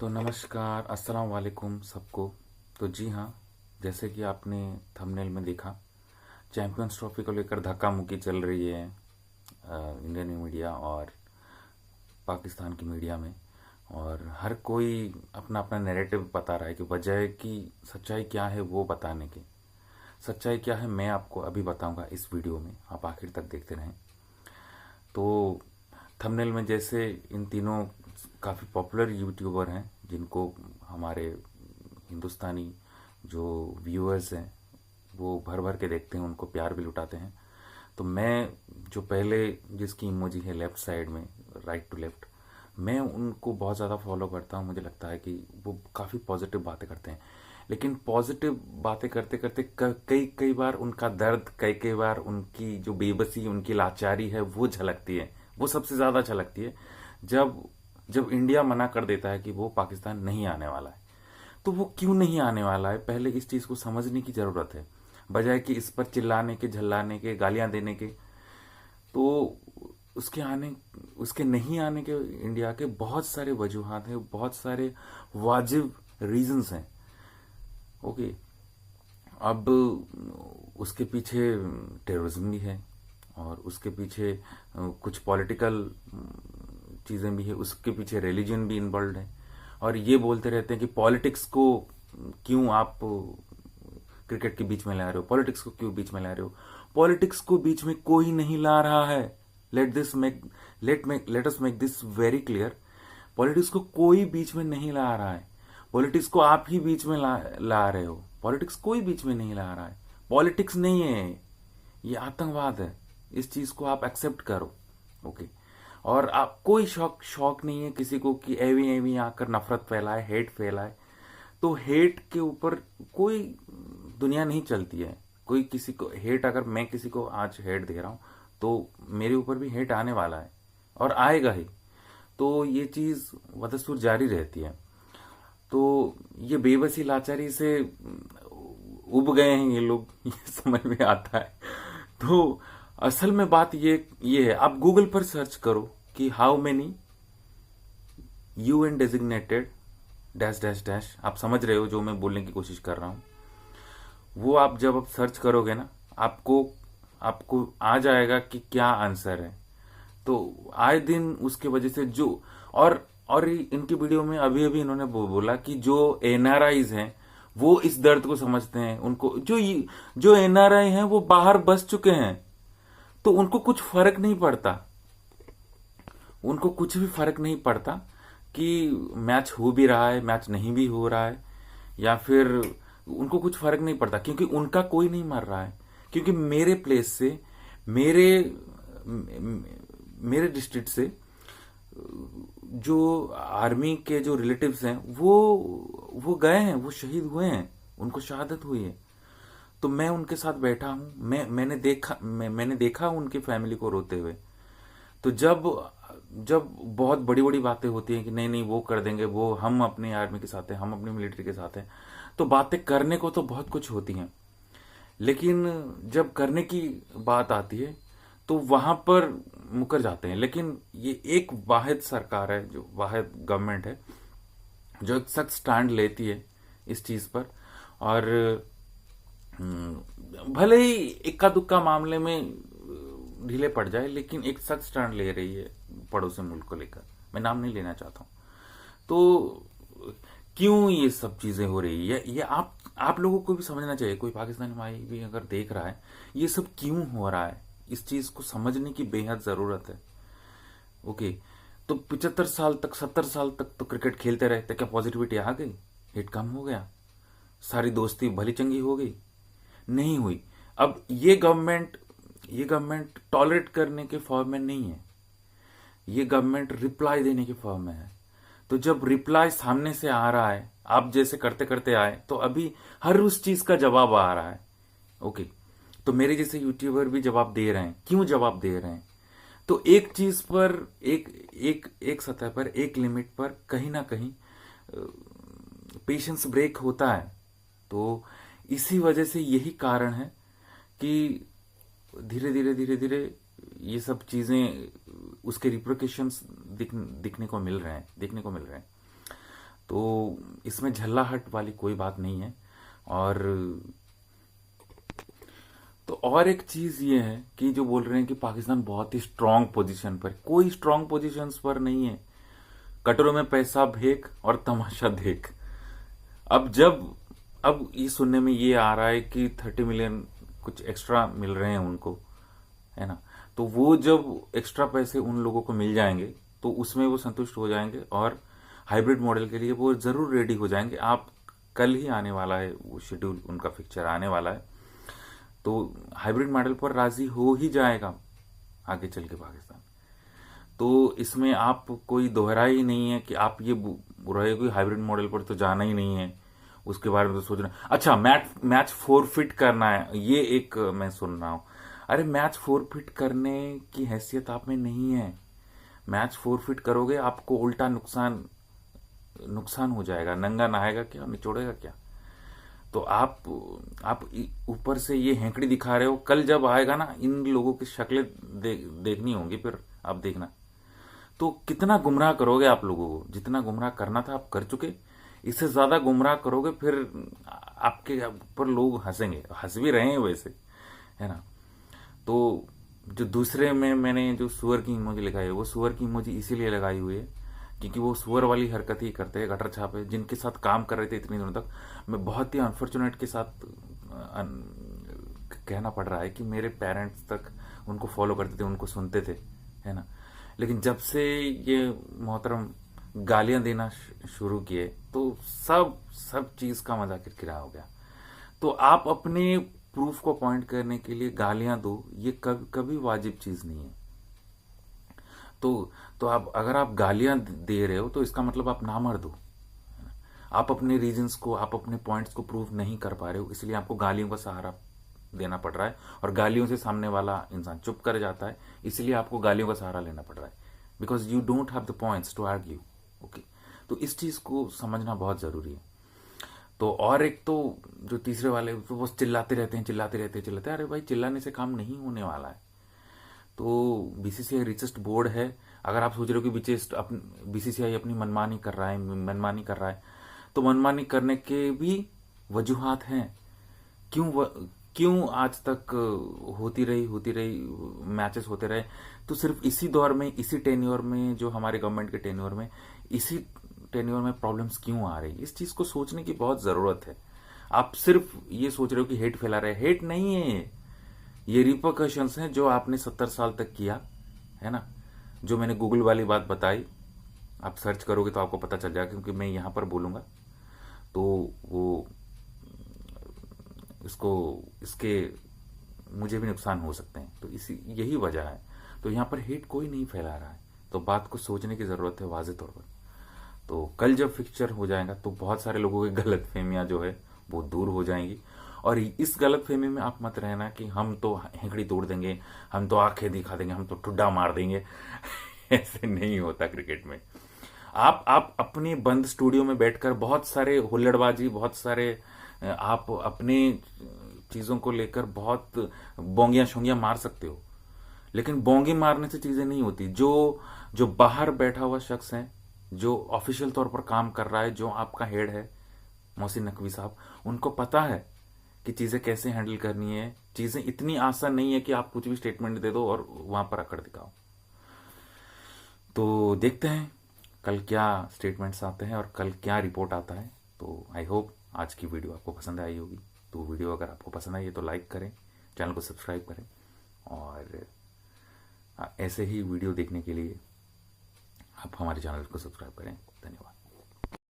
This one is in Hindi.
तो नमस्कार, अस्सलाम वालेकुम सबको। तो जी हाँ, जैसे कि आपने थंबनेल में देखा, चैंपियंस ट्रॉफी को लेकर धक्का मुक्की चल रही है इंडियन मीडिया और पाकिस्तान की मीडिया में। और हर कोई अपना अपना नैरेटिव बता रहा है कि वजह की सच्चाई क्या है वो बताने की। सच्चाई क्या है मैं आपको अभी बताऊंगा इस वीडियो में, आप आखिर तक देखते रहें। तो थंबनेल में जैसे इन तीनों काफ़ी पॉपुलर यूट्यूबर हैं जिनको हमारे हिंदुस्तानी जो व्यूअर्स हैं वो भर भर के देखते हैं, उनको प्यार भी लुटाते हैं। तो मैं जो पहले जिसकी इमोजी है लेफ्ट साइड में, राइट टू लेफ्ट, मैं उनको बहुत ज़्यादा फॉलो करता हूँ। मुझे लगता है कि वो काफ़ी पॉजिटिव बातें करते हैं, लेकिन पॉजिटिव बातें करते करते कई कई बार उनका दर्द, कई कई बार उनकी जो बेबसी, उनकी लाचारी है वो झलकती है। वो सबसे ज़्यादा झलकती है जब जब इंडिया मना कर देता है कि वो पाकिस्तान नहीं आने वाला है। तो वो क्यों नहीं आने वाला है, पहले इस चीज़ को समझने की ज़रूरत है, बजाय कि इस पर चिल्लाने के, झल्लाने के, गालियां देने के। तो उसके आने उसके नहीं आने के इंडिया के बहुत सारे वजूहात हैं, बहुत सारे वाजिब रीजंस हैं। ओके। अब उसके पीछे टेररिज्म भी है, और उसके पीछे कुछ पॉलिटिकल चीज़ें भी है, उसके पीछे रिलीजन भी इन्वॉल्व है। और ये बोलते रहते हैं कि पॉलिटिक्स को क्यों आप क्रिकेट के बीच में ला रहे हो, पॉलिटिक्स को क्यों बीच में ला रहे हो। पॉलिटिक्स को बीच में कोई नहीं ला रहा है। Let us make this very clear. Politics को कोई बीच में नहीं ला रहा है। पॉलिटिक्स को आप ही बीच में ला रहे हो। पॉलिटिक्स कोई बीच में नहीं ला रहा है। पॉलिटिक्स नहीं है ये, आतंकवाद है। इस चीज को आप एक्सेप्ट करो। ओके। और आप कोई शौक शौक नहीं है किसी को कि एवी एवी आकर नफरत फैलाए, हेट फैलाए। तो हेट के ऊपर कोई दुनिया नहीं चलती है। कोई किसी को हेट, अगर मैं किसी को आज हेट दे रहा हूं तो मेरे ऊपर भी हेट आने वाला है और आएगा ही। तो ये चीज बदस्तूर जारी रहती है। तो ये बेबसी लाचारी से उब गए हैं ये लोग, ये समझ में आता है। तो असल में बात ये है, आप गूगल पर सर्च करो कि how many UN designated dash dash dash, आप समझ रहे हो जो मैं बोलने की कोशिश कर रहा हूं। वो आप जब आप सर्च करोगे ना, आपको आपको आ जाएगा कि क्या आंसर है। तो आए दिन उसके वजह से जो, और इनकी वीडियो में अभी अभी इन्होंने बोला कि जो एनआरआईज हैं वो इस दर्द को समझते हैं। उनको जो एनआरआई हैं वो बाहर बस चुके हैं, तो उनको कुछ फर्क नहीं पड़ता। उनको कुछ भी फर्क नहीं पड़ता कि मैच हो भी रहा है, मैच नहीं भी हो रहा है, या फिर उनको कुछ फर्क नहीं पड़ता, क्योंकि उनका कोई नहीं मर रहा है। क्योंकि मेरे प्लेस से, मेरे मेरे डिस्ट्रिक्ट से जो आर्मी के जो रिलेटिव्स हैं वो गए हैं, वो शहीद हुए हैं, उनको शहादत हुई है। तो मैं उनके साथ बैठा हूं, मैंने देखा उनकी फैमिली को रोते हुए। तो जब जब बहुत बड़ी बड़ी बातें होती हैं कि नहीं नहीं वो कर देंगे, वो हम अपने आर्मी के साथ हैं, हम अपनी मिलिट्री के साथ हैं, तो बातें करने को तो बहुत कुछ होती हैं, लेकिन जब करने की बात आती है तो वहां पर मुकर जाते हैं। लेकिन ये एक वाहिद सरकार है, जो वाहिद गवर्नमेंट है जो एक सख्त स्टैंड लेती है इस चीज पर। और भले ही इक्का दुक्का मामले में ढीले पड़ जाए, लेकिन एक सख्त स्टैंड ले रही है पड़ोसी मुल्क को लेकर। मैं नाम नहीं लेना चाहता हूं। तो क्यों ये सब चीजें हो रही है, ये आप लोगों को भी समझना चाहिए। कोई पाकिस्तानी भाई भी अगर देख रहा है ये सब क्यों हो रहा है, इस चीज को समझने की बेहद जरूरत है। ओके। तो 75 साल तक, 70 साल तक तो क्रिकेट खेलते रहे, तो क्या पॉजिटिविटी आ गई, हिट कम हो गया, सारी दोस्ती भली चंगी हो गई? नहीं हुई। अब ये गवर्नमेंट टॉलरेट करने के फॉर्म में नहीं है, ये गवर्नमेंट रिप्लाई देने के फॉर्म में है। तो जब रिप्लाई सामने से आ रहा है, आप जैसे करते करते आए, तो अभी हर उस चीज का जवाब आ रहा है। ओके। तो मेरे जैसे यूट्यूबर भी जवाब दे रहे हैं। क्यों जवाब दे रहे हैं? तो एक चीज पर, एक एक एक सतह पर, एक लिमिट पर कहीं ना कहीं पेशेंस ब्रेक होता है। तो इसी वजह से यही कारण है कि धीरे धीरे धीरे धीरे ये सब चीजें, उसके रिप्रिकॉशंस दिखने को मिल रहे हैं, देखने को मिल रहे हैं। तो इसमें झल्लाहट वाली कोई बात नहीं है। और तो और एक चीज ये है कि जो बोल रहे हैं कि पाकिस्तान बहुत ही स्ट्रांग पोजीशन पर, कोई स्ट्रांग पोजीशंस पर नहीं है। कटोरों में पैसा फेंक और तमाशा देख। अब ये सुनने में ये आ रहा है कि 30 मिलियन कुछ एक्स्ट्रा मिल रहे हैं उनको, है ना। तो वो जब एक्स्ट्रा पैसे उन लोगों को मिल जाएंगे तो उसमें वो संतुष्ट हो जाएंगे और हाइब्रिड मॉडल के लिए वो जरूर रेडी हो जाएंगे। आप कल ही आने वाला है वो शेड्यूल, उनका फिक्चर आने वाला है, तो हाइब्रिड मॉडल पर राजी हो ही जाएगा आगे चल के पाकिस्तान। तो इसमें आप कोई दोहरा ही नहीं है कि आप ये रहे कोई हाइब्रिड मॉडल पर तो जाना ही नहीं है, उसके बारे में तो सोचना। अच्छा, मैच फोरफिट करना है, ये एक मैं सुन रहा हूं। अरे मैच फोरफिट करने की हैसियत आप में नहीं है। मैच फोरफिट करोगे आपको उल्टा नुकसान हो जाएगा। नंगा नहाएगा क्या, निचोड़ेगा क्या। तो आप ऊपर से ये हेंकड़ी दिखा रहे हो, कल जब आएगा ना इन लोगों की शक्लें देखनी होंगी, फिर आप देखना तो कितना गुमराह करोगे आप लोगों को। जितना गुमराह करना था आप कर चुके, इससे ज्यादा गुमराह करोगे फिर आपके ऊपर लोग हंसेंगे, हंस भी रहे हैं वैसे, है ना। तो जो दूसरे में मैंने जो सुअर की इमोजी लगाई है, वो सुअर की इमोजी इसीलिए लगाई हुई है क्योंकि वो सुअर वाली हरकत ही करते हैं, गटर छापे, जिनके साथ काम कर रहे थे इतनी दिनों तक। मैं बहुत ही अनफॉर्चुनेट के साथ कहना पड़ रहा है कि मेरे पेरेंट्स तक उनको फॉलो करते थे, उनको सुनते थे, है ना। लेकिन जब से ये मोहतरम गालियां देना शुरू किए तो सब चीज का मजा किरकिरा हो गया। तो आप अपने प्रूफ को पॉइंट करने के लिए गालियां दो, ये कभी वाजिब चीज नहीं है। तो आप अगर आप गालियां दे रहे हो तो इसका मतलब आप नामर्द हो। आप अपने रीजंस को, आप अपने पॉइंट्स को प्रूव नहीं कर पा रहे हो, इसलिए आपको गालियों का सहारा देना पड़ रहा है। और गालियों से सामने वाला इंसान चुप कर जाता है, इसलिए आपको गालियों का सहारा लेना पड़ रहा है, because you don't have the points to argue. Okay, तो इस चीज को समझना बहुत जरूरी है। तो और एक तो जो तीसरे वाले तो वो चिल्लाते रहते हैं। अरे भाई, चिल्लाने से काम नहीं होने वाला है। तो बीसीसीआई रिचेस्ट बोर्ड है। अगर आप सोच रहे हो कि बीसीसीआई अपनी मनमानी कर रहा है, तो मनमानी करने के भी वजूहात हैं। क्यों आज तक होती रही मैचेस होते रहे। तो सिर्फ इसी दौर में, इसी टेन्योर में, जो हमारे गवर्नमेंट के टेन्योर में, इसी टेन्योर में प्रॉब्लम्स क्यों आ रही, इस चीज को सोचने की बहुत जरूरत है। आप सिर्फ ये सोच रहे हो कि हेट फैला रहे, हेट नहीं है ये रिपरकशंस हैं जो आपने 70 साल तक किया, है ना। जो मैंने गूगल वाली बात बताई, आप सर्च करोगे तो आपको पता चल जाएगा, क्योंकि मैं यहां पर बोलूंगा तो वो इसके मुझे भी नुकसान हो सकते हैं। तो यही वजह है। तो यहां पर हेट कोई नहीं फैला रहा है, तो बात को सोचने की जरूरत है वाज़ेह तौर पर। तो कल जब फिक्चर हो जाएगा तो बहुत सारे लोगों की गलत फहमियां जो है वो दूर हो जाएंगी। और इस गलत फहमी में आप मत रहना कि हम तो हेंकड़ी तोड़ देंगे, हम तो आंखें दिखा देंगे, हम तो ठुड्डा मार देंगे। ऐसे नहीं होता क्रिकेट में। आप अपने बंद स्टूडियो में बैठकर बहुत सारे हुल्लड़बाजी, बहुत सारे आप अपने चीजों को लेकर बहुत बोंगियां शोंगियां मार सकते हो, लेकिन बोंगी मारने से चीजें नहीं होती। जो बाहर बैठा हुआ शख्स है, जो ऑफिशियल तौर पर काम कर रहा है, जो आपका हेड है मोहसिन नकवी साहब, उनको पता है कि चीजें कैसे हैंडल करनी है। चीजें इतनी आसान नहीं है कि आप कुछ भी स्टेटमेंट दे दो और वहां पर अकड़ दिखाओ। तो देखते हैं कल क्या स्टेटमेंट्स आते हैं और कल क्या रिपोर्ट आता है। तो आई होप आज की वीडियो आपको पसंद आई होगी। तो वीडियो अगर आपको पसंद आई है तो लाइक करें, चैनल को सब्सक्राइब करें, और ऐसे ही वीडियो देखने के लिए आप हमारे चैनल को सब्सक्राइब करें। धन्यवाद।